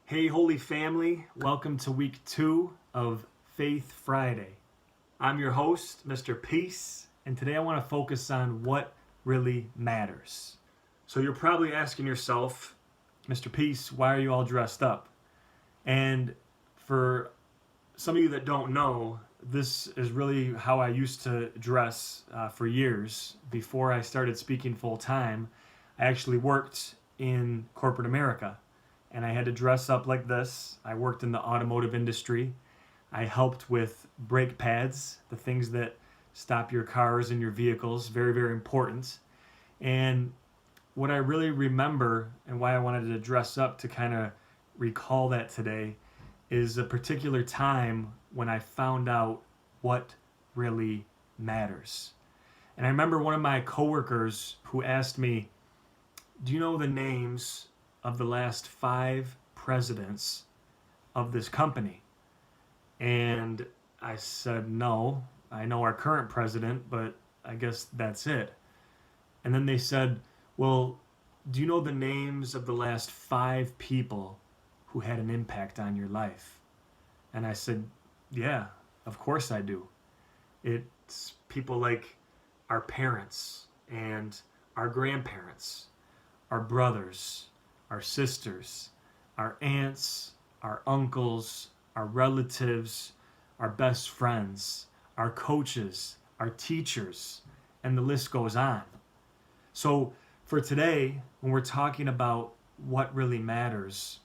Hey, Holy Family, welcome to week 2 of Faith Friday. I'm your host, Mr. Peace, and today I want to focus on what really matters. So you're probably asking yourself, Mr. Peace, why are you all dressed up? And for some of you that don't know, this is really how I used to dress for years. Before I started speaking full time, I actually worked in corporate America. And I had to dress up like this. I worked in the automotive industry. I helped with brake pads, the things that stop your cars and your vehicles, very, very important. And what I really remember and why I wanted to dress up to kind of recall that today is a particular time when I found out what really matters. And I remember one of my coworkers who asked me, do you know the names of the last 5 presidents of this company? And I said, no, I know our current president, but I guess that's it. And then they said, well, do you know the names of the last 5 people who had an impact on your life? And I said, yeah, of course I do. It's people like our parents and our grandparents, our brothers, our sisters, our aunts, our uncles, our relatives, our best friends, our coaches, our teachers, and the list goes on. So for today, when we're talking about what really matters,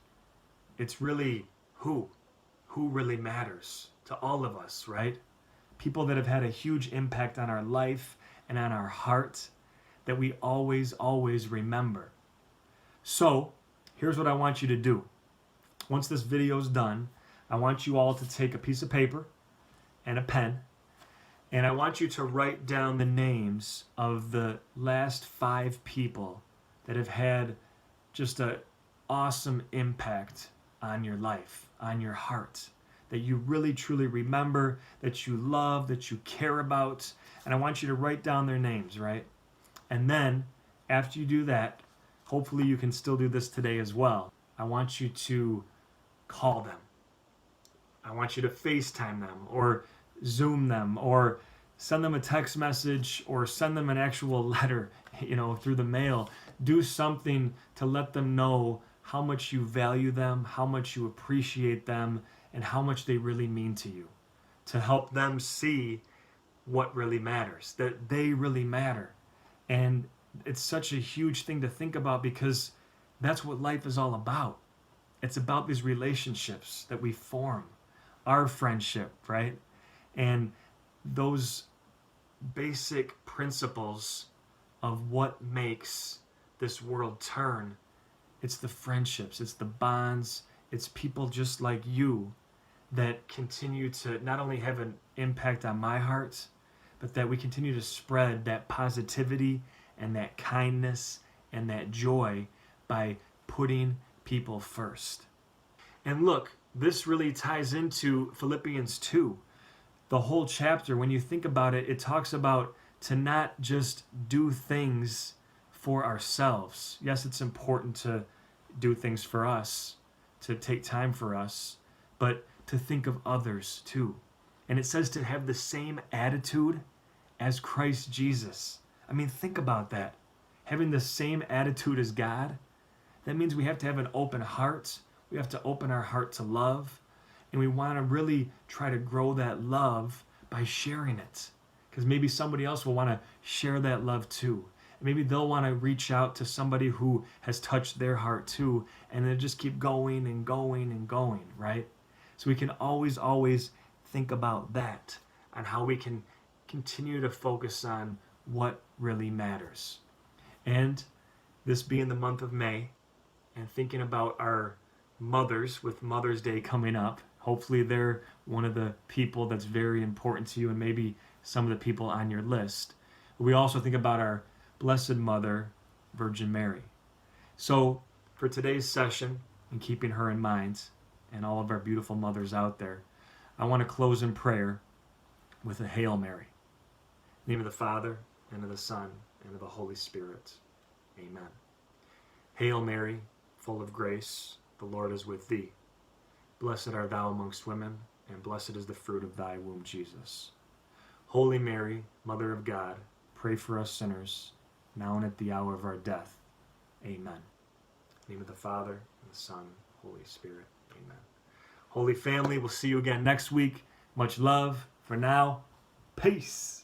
it's really who really matters to all of us, right? People that have had a huge impact on our life and on our heart that we always, always remember. So, here's what I want you to do. Once this video is done, I want you all to take a piece of paper and a pen, and I want you to write down the names of the last 5 people that have had just an awesome impact on your life, on your heart, that you really truly remember, that you love, that you care about, and I want you to write down their names, right? And then, after you do that, hopefully you can still do this today as well. I want you to call them. I want you to FaceTime them or Zoom them or send them a text message or send them an actual letter, through the mail. Do something to let them know how much you value them, how much you appreciate them, and how much they really mean to you. To help them see what really matters, that they really matter. And it's such a huge thing to think about because that's what life is all about. It's about these relationships that we form, our friendship, right? And those basic principles of what makes this world turn. It's the friendships, it's the bonds, it's people just like you that continue to not only have an impact on my heart, but that we continue to spread that positivity and that kindness and that joy by putting people first. And look, this really ties into Philippians 2. The whole chapter, when you think about it, it talks about to not just do things for ourselves. Yes, it's important to do things for us, to take time for us, but to think of others too. And it says to have the same attitude as Christ Jesus. I mean, think about that. Having the same attitude as God, that means we have to have an open heart. We have to open our heart to love. And we want to really try to grow that love by sharing it. Because maybe somebody else will want to share that love too. And maybe they'll want to reach out to somebody who has touched their heart too. And then just keep going and going and going, right? So we can always, always think about that, on how we can continue to focus on what really matters. And this being the month of May, and thinking about our mothers with Mother's Day coming up, hopefully they're one of the people that's very important to you and maybe some of the people on your list. We also think about our Blessed Mother, Virgin Mary. So for today's session, and keeping her in mind, and all of our beautiful mothers out there, I want to close in prayer with a Hail Mary. In the name of the Father, and of the Son, and of the Holy Spirit. Amen. Hail Mary, full of grace, The Lord is with thee. Blessed art thou amongst women, and blessed is the fruit of thy womb, Jesus. Holy Mary, Mother of God, pray for us sinners, now and at the hour of our death. Amen. In the name of the Father, and the Son, Holy Spirit. Amen. Holy family, we'll see you again next week. Much love. For now, peace.